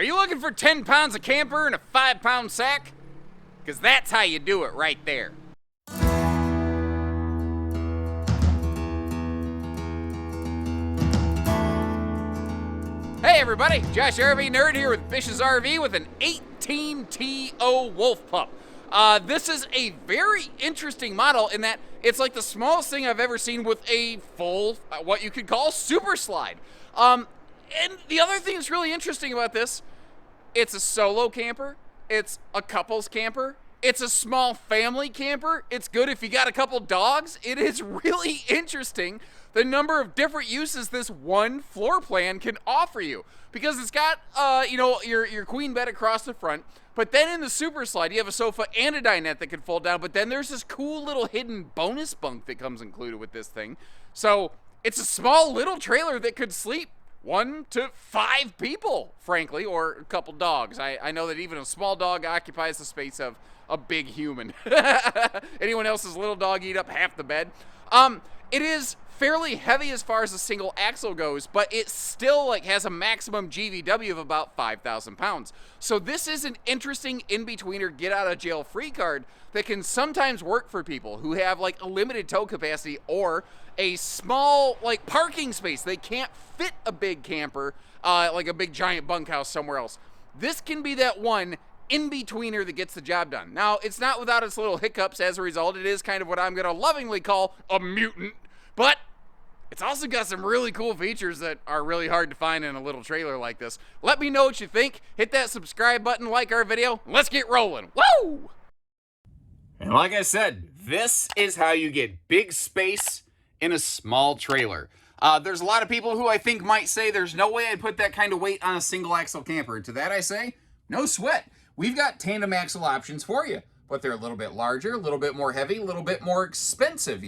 Are you looking for 10 pounds of camper in a 5-pound sack? Because that's how you do it right there. Hey everybody, Josh RV Nerd here with Bish's RV with an 18TO Wolf Pup. This is a very interesting model in that it's like the smallest thing I've ever seen with a full, what you could call super slide. And the other thing that's really interesting about this, it's a solo camper, it's a couples camper, it's a small family camper, it's good if you got a couple dogs. It is really interesting the number of different uses this one floor plan can offer you. Because it's got, your queen bed across the front, but then in the super slide, you have a sofa and a dinette that can fold down, but then there's this cool little hidden bonus bunk that comes included with this thing. So it's a small little trailer that could sleep 1 to 5 people, frankly, or a couple dogs. I know that even a small dog occupies the space of a big human. Anyone else's little dog eat up half the bed. It is fairly heavy as far as a single axle goes, but it still has a maximum GVW of about 5,000 pounds. So this is an interesting in-betweener get-out-of-jail-free card that can sometimes work for people who have a limited tow capacity or a small parking space. They can't fit a big camper, like a big giant bunkhouse somewhere else. This can be that one in-betweener that gets the job done. Now, it's not without its little hiccups. As a result, it is kind of what I'm going to lovingly call a mutant, but it's also got some really cool features that are really hard to find in a little trailer like this. Let me know what you think. Hit that subscribe button, like our video, and let's get rolling. Woo! And like I said, this is how you get big space in a small trailer. There's a lot of people who I think might say there's no way I'd put that kind of weight on a single axle camper. And to that I say, no sweat. We've got tandem axle options for you, but they're a little bit larger, a little bit more heavy, a little bit more expensive,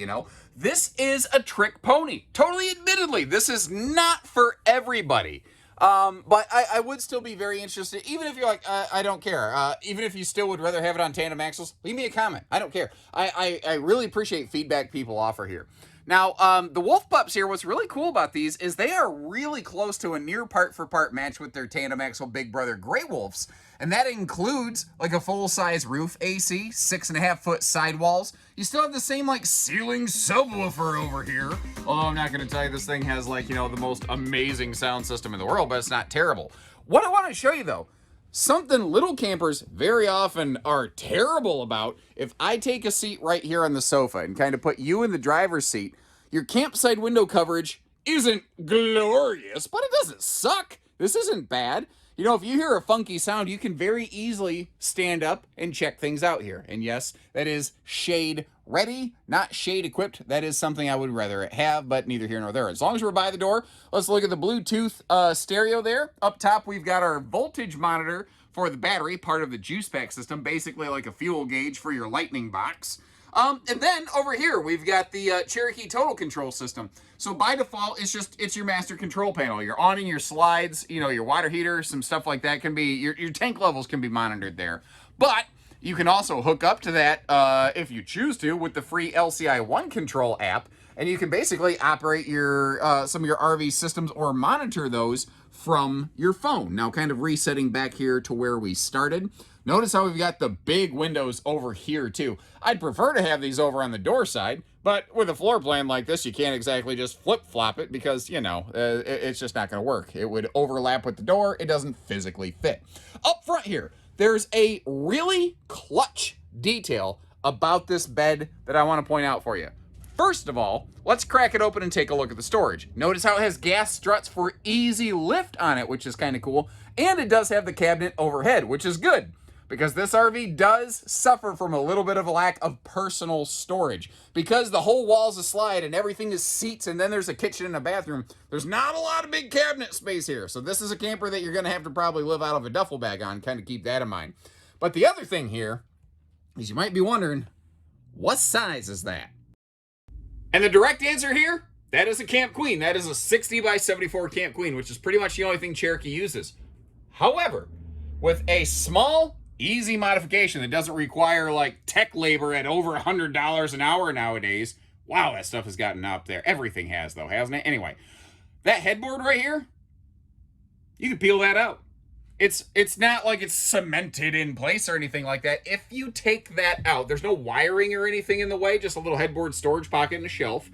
This is a trick pony. Totally admittedly, this is not for everybody. But I would still be very interested, even if you're like, I don't care. Even if you still would rather have it on tandem axles, leave me a comment. I don't care. I really appreciate feedback people offer here. Now, the Wolf Pups here, what's really cool about these is they are really close to a near part-for-part match with their tandem axle big brother Grey Wolves. And that includes a full-size roof AC, 6.5-foot sidewalls. You still have the same ceiling subwoofer over here. Although I'm not going to tell you this thing has the most amazing sound system in the world, but it's not terrible. What I want to show you though, something little campers very often are terrible about, if I take a seat right here on the sofa and kind of put you in the driver's seat, your campsite window coverage isn't glorious, but it doesn't suck. This isn't bad. If you hear a funky sound, you can very easily stand up and check things out here. And yes, that is shade ready, not shade equipped. That is something I would rather have, but neither here nor there. As long as we're by the door, let's look at the Bluetooth stereo there. Up top, we've got our voltage monitor for the battery, part of the juice pack system, basically like a fuel gauge for your lightning box. And then over here, we've got the Cherokee total control system. So by default, it's your master control panel. Your awning, your slides, your water heater, some stuff like that can be, your tank levels can be monitored there. But you can also hook up to that, if you choose to, with the free LCI One Control app. And you can basically operate your some of your RV systems or monitor those from your phone. Now, kind of resetting back here to where we started. Notice how we've got the big windows over here too. I'd prefer to have these over on the door side, but with a floor plan like this, you can't exactly just flip-flop it because, it's just not going to work. It would overlap with the door. It doesn't physically fit. Up front here, there's a really clutch detail about this bed that I want to point out for you. First of all, let's crack it open and take a look at the storage. Notice how it has gas struts for easy lift on it, which is kind of cool. And it does have the cabinet overhead, which is good, because this RV does suffer from a little bit of a lack of personal storage. Because the whole wall's a slide and everything is seats and then there's a kitchen and a bathroom, there's not a lot of big cabinet space here. So this is a camper that you're going to have to probably live out of a duffel bag on, kind of keep that in mind. But the other thing here is you might be wondering, what size is that? And the direct answer here, that is a Camp Queen. That is a 60 by 74 Camp Queen, which is pretty much the only thing Cherokee uses. However, with a small, easy modification that doesn't require tech labor at over $100 an hour nowadays. Wow, that stuff has gotten up there. Everything has though, hasn't it? Anyway, that headboard right here, you can peel that out. it's not like it's cemented in place or anything like that. If you take that out, there's no wiring or anything in the way, just a little headboard storage pocket and a shelf.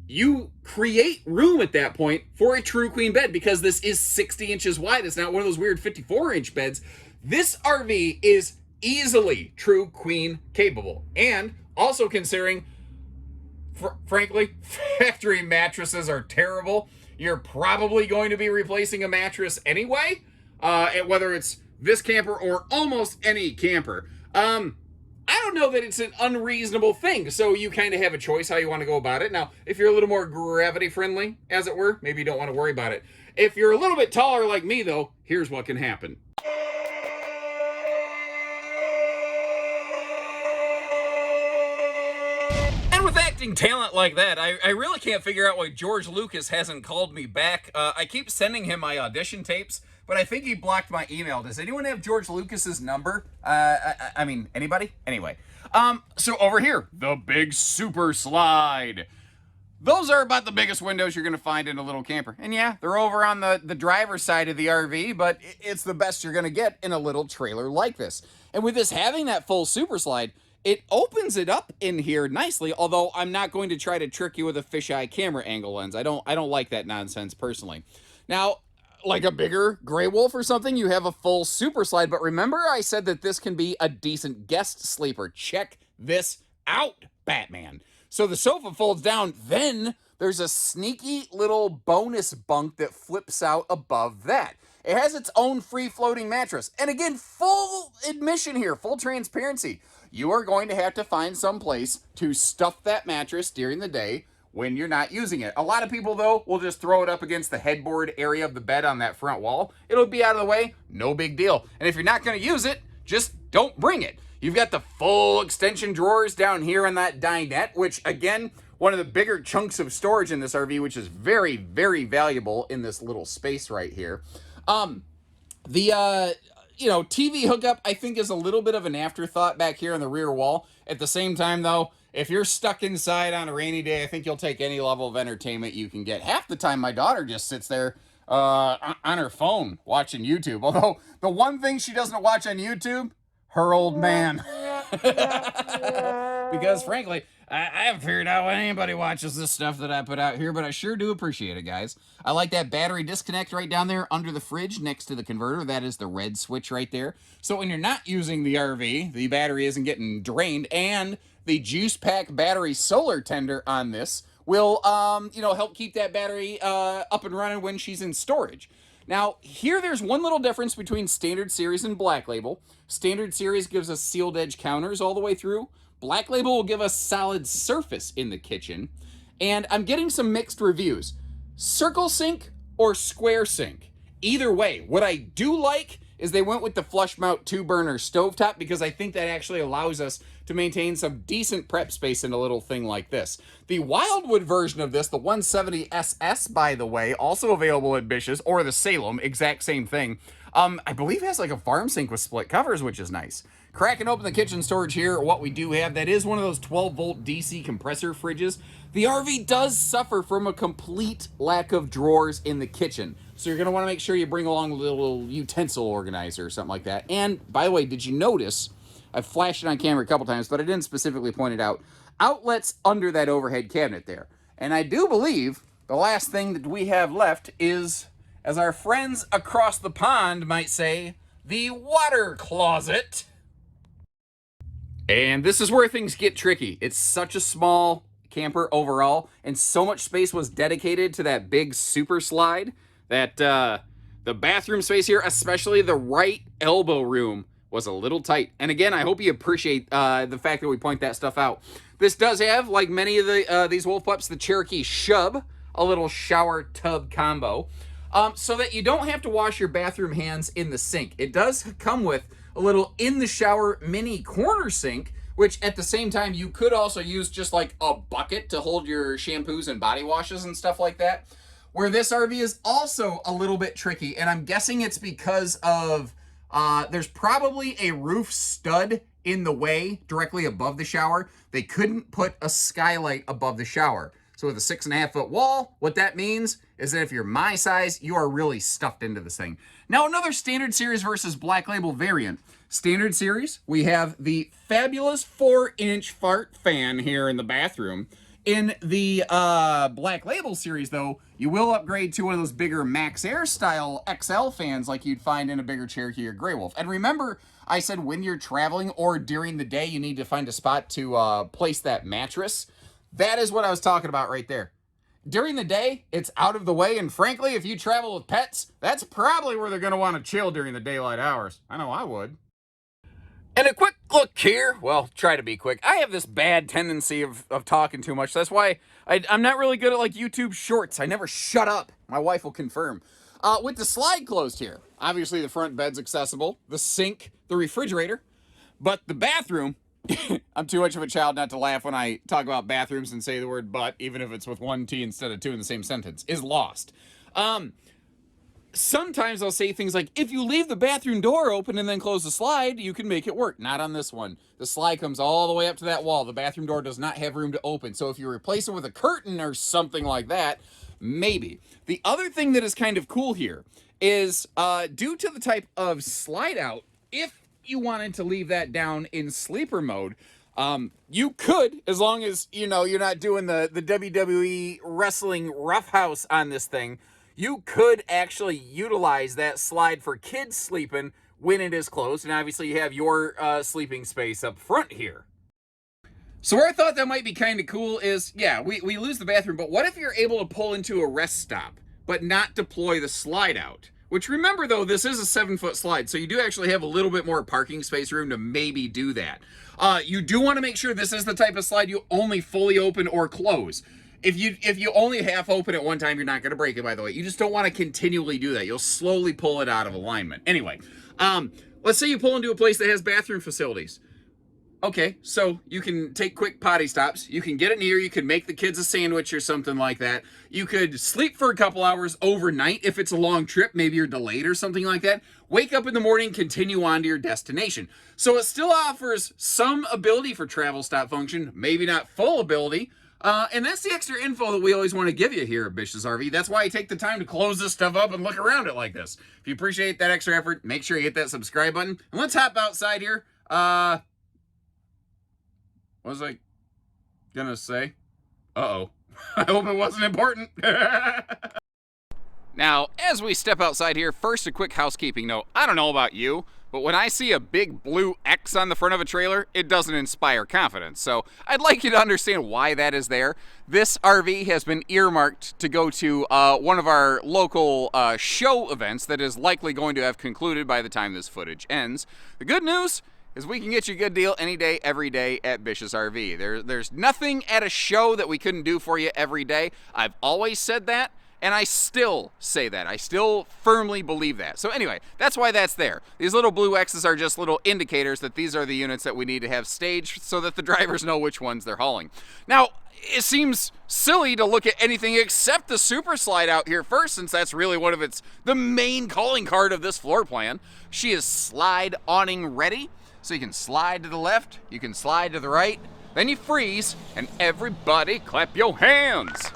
You create room at that point for a true queen bed because this is 60 inches wide. It's not one of those weird 54-inch beds. This RV is easily true queen capable. And also considering, frankly, factory mattresses are terrible. You're probably going to be replacing a mattress anyway, whether it's this camper or almost any camper. I don't know that it's an unreasonable thing, so you kind of have a choice how you want to go about it. Now, if you're a little more gravity friendly, as it were, maybe you don't want to worry about it. If you're a little bit taller like me, though, here's what can happen. And with acting talent like that, I really can't figure out why George Lucas hasn't called me back. I keep sending him my audition tapes, but I think he blocked my email. Does anyone have George Lucas's number? I mean, anybody? Anyway, so over here, the big super slide. Those are about the biggest windows you're going to find in a little camper. And yeah, they're over on the driver's side of the RV, but it's the best you're going to get in a little trailer like this. And with this having that full super slide, it opens it up in here nicely, although I'm not going to try to trick you with a fisheye camera angle lens. I don't like that nonsense personally. Now, like a bigger Grey Wolf or something, you have a full super slide. But remember I said that this can be a decent guest sleeper. Check this out, Batman. So the sofa folds down, then there's a sneaky little bonus bunk that flips out above that. It has its own free-floating mattress. And again, full admission here, full transparency. You are going to have to find some place to stuff that mattress during the day when you're not using it. A lot of people, though, will just throw it up against the headboard area of the bed on that front wall. It'll be out of the way, no big deal. And if you're not going to use it, just don't bring it. You've got the full extension drawers down here in that dinette, which, again, one of the bigger chunks of storage in this RV, which is very, very valuable in this little space right here. TV hookup, I think, is a little bit of an afterthought back here on the rear wall. At the same time, though, if you're stuck inside on a rainy day, I think you'll take any level of entertainment you can get. Half the time, my daughter just sits there on her phone watching YouTube. Although, the one thing she doesn't watch on YouTube, her old man. Because, frankly, I haven't figured out why anybody watches this stuff that I put out here, but I sure do appreciate it, guys. I like that battery disconnect right down there under the fridge next to the converter. That is the red switch right there. So when you're not using the RV, the battery isn't getting drained, and the juice pack battery solar tender on this will, help keep that battery up and running when she's in storage. Now, here there's one little difference between Standard Series and Black Label. Standard Series gives us sealed edge counters all the way through. Black Label will give us solid surface in the kitchen. And I'm getting some mixed reviews. Circle sink or square sink. Either way, what I do like is they went with the flush mount 2-burner stovetop because I think that actually allows us to maintain some decent prep space in a little thing like this. The Wildwood version of this, the 170SS, by the way, also available at Bish's, or the Salem, exact same thing, I believe has like a farm sink with split covers, which is nice. Cracking open the kitchen storage here, what we do have, that is one of those 12-volt DC compressor fridges. The RV does suffer from a complete lack of drawers in the kitchen. So you're going to want to make sure you bring along a little utensil organizer or something like that. And, by the way, did you notice, I've flashed it on camera a couple times, but I didn't specifically point it out, outlets under that overhead cabinet there. And I do believe the last thing that we have left is, as our friends across the pond might say, the water closet. And this is where things get tricky. It's such a small camper overall, and so much space was dedicated to that big super slide that the bathroom space here, especially the right elbow room, was a little tight. And again, I hope you appreciate the fact that we point that stuff out. This does have, like many of these Wolf Pups, the Cherokee Shub, a little shower tub combo, so that you don't have to wash your bathroom hands in the sink. It does come with a little in the shower mini corner sink, which at the same time you could also use just like a bucket to hold your shampoos and body washes and stuff like that. Where this RV is also a little bit tricky, and I'm guessing it's because of there's probably a roof stud in the way directly above the shower. They couldn't put a skylight above the shower. So So with a 6.5-foot wall, what that means is that if you're my size, you are really stuffed into this thing. Now, another Standard Series versus Black Label variant. Standard Series, we have the fabulous 4-inch fart fan here in the bathroom. In the Black Label series, though, you will upgrade to one of those bigger Max Air style XL fans like you'd find in a bigger Cherokee or Grey Wolf. And remember, I said when you're traveling or during the day, you need to find a spot to place that mattress. That is what I was talking about right there. During the day, it's out of the way, and frankly, if you travel with pets, that's probably where they're going to want to chill during the daylight hours. I know I would. And a quick look here, well, try to be quick. I have this bad tendency of talking too much. That's why I'm not really good at like YouTube shorts. I never shut up. My wife will confirm. With the slide closed here, obviously the front bed's accessible, the sink, the refrigerator, but the bathroom, I'm too much of a child not to laugh when I talk about bathrooms and say the word but, even if it's with one T instead of two in the same sentence, is lost. Sometimes I'll say things like, if you leave the bathroom door open and then close the slide, you can make it work. Not on this one. The slide comes all the way up to that wall. The bathroom door does not have room to open. So if you replace it with a curtain or something like that, maybe. The other thing that is kind of cool here is due to the type of slide out, if you wanted to leave that down in sleeper mode, you could, as long as, you know, you're not doing the WWE wrestling roughhouse on this thing, you could actually utilize that slide for kids sleeping when it is closed. And obviously you have your sleeping space up front here. So where I thought that might be kind of cool is, yeah, we lose the bathroom, but what if you're able to pull into a rest stop, but not deploy the slide out? Which, remember though, this is a 7-foot slide, so you do actually have a little bit more parking space room to maybe do that. You do want to make sure this is the type of slide you only fully open or close. If you only half open at one time, you're not going to break it, by the way. You just don't want to continually do that. You'll slowly pull it out of alignment. Anyway, let's say you pull into a place that has bathroom facilities. Okay, so you can take quick potty stops. You can get it near. You can make the kids a sandwich or something like that. You could sleep for a couple hours overnight if it's a long trip. Maybe you're delayed or something like that. Wake up in the morning, continue on to your destination. So it still offers some ability for travel stop function, maybe not full ability. And that's the extra info that we always want to give you here at Bish's RV. That's why I take the time to close this stuff up and look around it like this. If you appreciate that extra effort, make sure you hit that subscribe button. And let's hop outside here. What was I gonna say? Uh-oh. I hope it wasn't important. Now, as we step outside here, first a quick housekeeping note. I don't know about you, but when I see a big blue X on the front of a trailer, it doesn't inspire confidence. So I'd like you to understand why that is there. This RV has been earmarked to go to one of our local show events that is likely going to have concluded by the time this footage ends. The good news is we can get you a good deal any day, every day at Bish's RV. There's nothing at a show that we couldn't do for you every day. I've always said that, and I still say that. I still firmly believe that. So anyway, that's why that's there. These little blue X's are just little indicators that these are the units that we need to have staged so that the drivers know which ones they're hauling. Now, it seems silly to look at anything except the super slide out here first, since that's really one of the main calling card of this floor plan. She is slide awning ready. So you can slide to the left, you can slide to the right, then you freeze, and everybody clap your hands.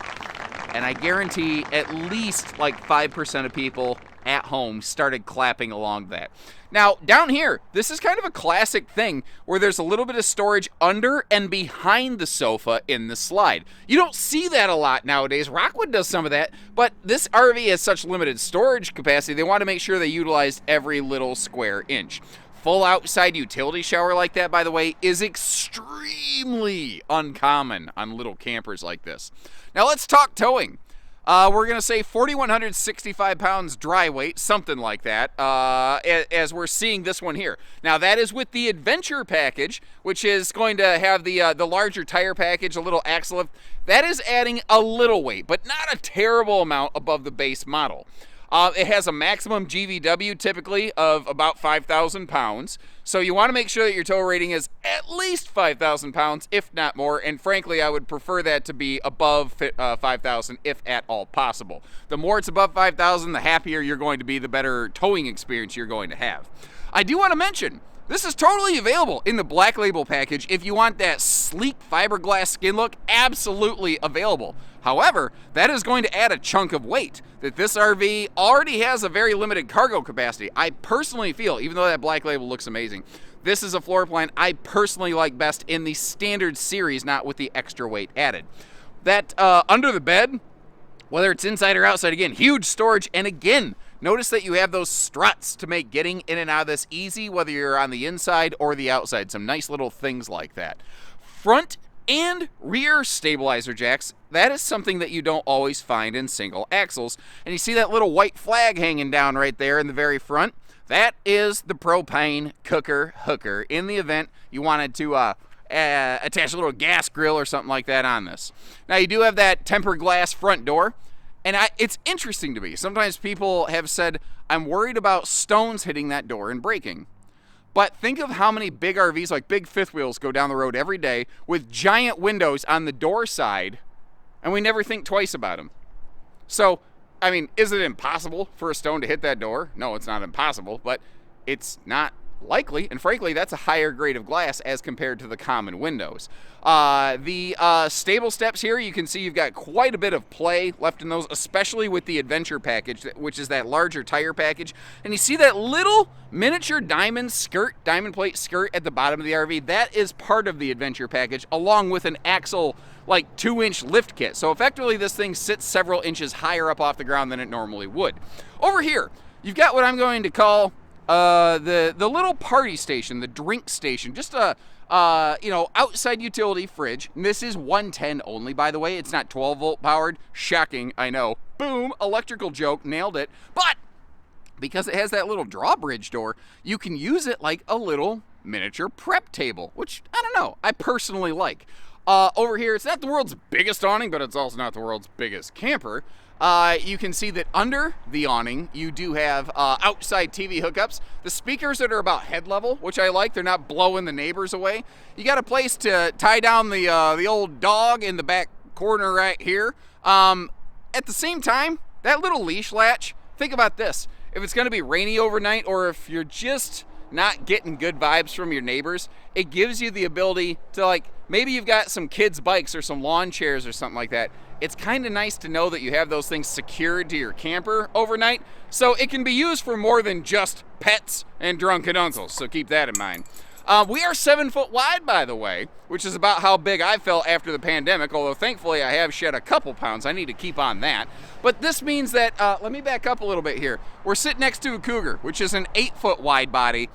And I guarantee at least like 5% of people at home started clapping along that. Now, down here, this is kind of a classic thing where there's a little bit of storage under and behind the sofa in the slide. You don't see that a lot nowadays. Rockwood does some of that, but this RV has such limited storage capacity, they want to make sure they utilized every little square inch. Full outside utility shower like that, by the way, is extremely uncommon on little campers like this. Now let's talk towing. We're going to say 4,165 pounds dry weight, something like that, as we're seeing this one here. Now that is with the Adventure package, which is going to have the larger tire package, a little axle lift. That is adding a little weight, but not a terrible amount above the base model. It has a maximum GVW typically of about 5,000 pounds. So you want to make sure that your tow rating is at least 5,000 pounds, if not more. And frankly, I would prefer that to be above 5,000 if at all possible. The more it's above 5,000, the happier you're going to be, the better towing experience you're going to have. I do want to mention, This is totally available in the Black Label package. If you want that sleek fiberglass skin look, absolutely available. However, that is going to add a chunk of weight. That this RV already has a very limited cargo capacity. I personally feel, even though that Black Label looks amazing, this is a floor plan I personally like best in the standard series, not with the extra weight added. That under the bed, whether it's inside or outside, again, huge storage, and again, notice that you have those struts to make getting in and out of this easy, whether you're on the inside or the outside. Some nice little things like that. Front and rear stabilizer jacks, that is something that you don't always find in single axles. And you see that little white flag hanging down right there in the very front? That is the propane cooker hooker in the event you wanted to attach a little gas grill or something like that on this. Now you do have that tempered glass front door, and it's interesting to me. Sometimes people have said, I'm worried about stones hitting that door and breaking. But think of how many big RVs, like big fifth wheels, go down the road every day with giant windows on the door side, and we never think twice about them. So, I mean, is it impossible for a stone to hit that door? No, it's not impossible, but it's not likely, and frankly, that's a higher grade of glass as compared to the common windows. The stable steps here, you can see you've got quite a bit of play left in those, especially with the adventure package, which is that larger tire package. And you see that little miniature diamond plate skirt at the bottom of the RV. That is part of the adventure package, along with an axle, like 2-inch lift kit. So effectively, this thing sits several inches higher up off the ground than it normally would. Over here, you've got what I'm going to call the little party station, the drink station, just a outside utility fridge. And this is 110 only, by the way. It's not 12-volt powered. Shocking, I know. Boom, electrical joke, nailed it. But because it has that little drawbridge door, you can use it like a little miniature prep table, which, I don't know, I personally like. Over here, it's not the world's biggest awning, but it's also not the world's biggest camper. You can see that under the awning, you do have outside TV hookups. The speakers that are about head level, which I like. They're not blowing the neighbors away. You got a place to tie down the old dog in the back corner right here. At the same time, that little leash latch, think about this. If it's going to be rainy overnight, or if you're just not getting good vibes from your neighbors, it gives you the ability to, like, maybe you've got some kids' bikes or some lawn chairs or something like that. It's kind of nice to know that you have those things secured to your camper overnight, so it can be used for more than just pets and drunken uncles, so keep that in mind. We are 7 foot wide, by the way, which is about how big I felt after the pandemic, although thankfully I have shed a couple pounds. I need to keep on that. But this means that, let me back up a little bit here. We're sitting next to a Cougar, which is an 8 foot wide body.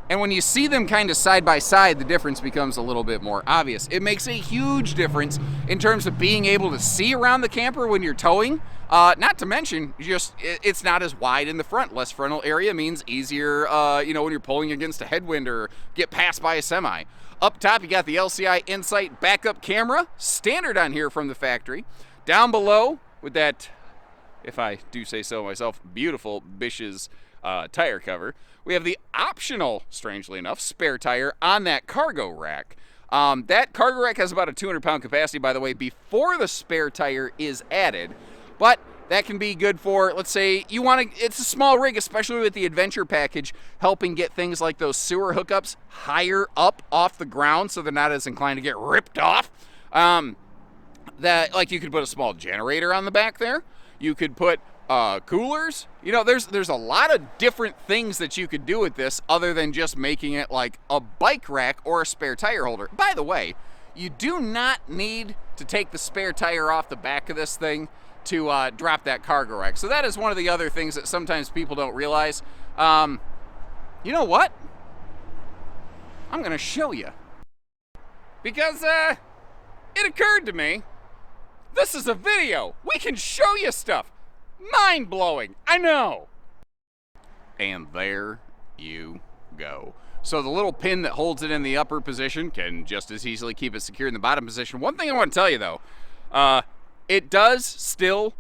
And when you see them kind of side by side, the difference becomes a little bit more obvious. It makes a huge difference in terms of being able to see around the camper when you're towing. Not to mention, it's not as wide in the front. Less frontal area means easier, when you're pulling against a headwind or get passed by a semi. Up top, you got the LCI Insight backup camera, standard on here from the factory. Down below, with that, if I do say so myself, beautiful Bish's tire cover, we have the optional, strangely enough, spare tire on that cargo rack. That cargo rack has about a 200-pound capacity, by the way, before the spare tire is added. But that can be good for, let's say, it's a small rig, especially with the adventure package, helping get things like those sewer hookups higher up off the ground so they're not as inclined to get ripped off. Like you could put a small generator on the back there. You could put coolers. There's a lot of different things that you could do with this other than just making it like a bike rack or a spare tire holder. By the way, you do not need to take the spare tire off the back of this thing to drop that cargo rack. So that is one of the other things that sometimes people don't realize. You know what? I'm gonna show you. Because it occurred to me, this is a video. We can show you stuff. Mind-blowing, I know. And there you go. So the little pin that holds it in the upper position can just as easily keep it secure in the bottom position. One thing I want to tell you though, it does still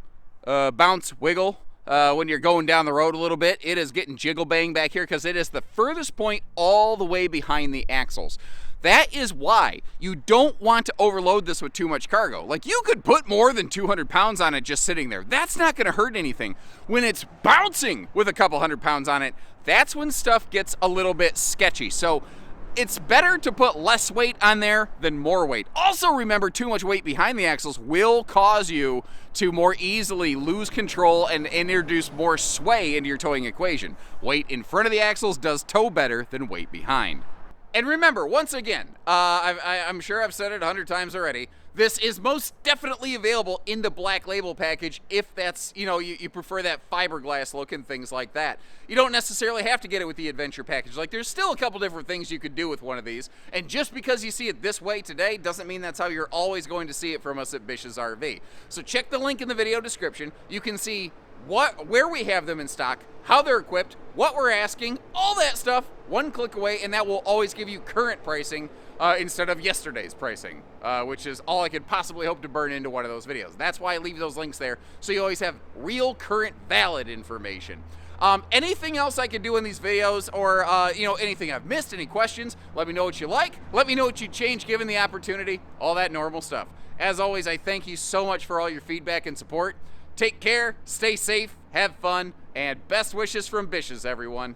bounce, wiggle when you're going down the road a little bit. It is getting jiggle bang back here because it is the furthest point all the way behind the axles. That is why you don't want to overload this with too much cargo. Like, you could put more than 200 pounds on it just sitting there. That's not going to hurt anything. When it's bouncing with a couple hundred pounds on it, that's when stuff gets a little bit sketchy. So it's better to put less weight on there than more weight. Also remember, too much weight behind the axles will cause you to more easily lose control and introduce more sway into your towing equation. Weight in front of the axles does tow better than weight behind. And remember, once again, I'm sure I've said it 100 times already, this is most definitely available in the black label package if that's, you prefer that fiberglass look and things like that. You don't necessarily have to get it with the adventure package. Like, there's still a couple different things you could do with one of these. And just because you see it this way today doesn't mean that's how you're always going to see it from us at Bish's RV. So check the link in the video description. You can see where we have them in stock, how they're equipped, what we're asking, all that stuff, one click away, and that will always give you current pricing instead of yesterday's pricing, which is all I could possibly hope to burn into one of those videos. That's why I leave those links there, so you always have real, current, valid information. Anything else I could do in these videos, or anything I've missed, any questions, let me know what you like, let me know what you'd change given the opportunity, all that normal stuff. As always, I thank you so much for all your feedback and support. Take care, stay safe, have fun, and best wishes from Bish's, everyone.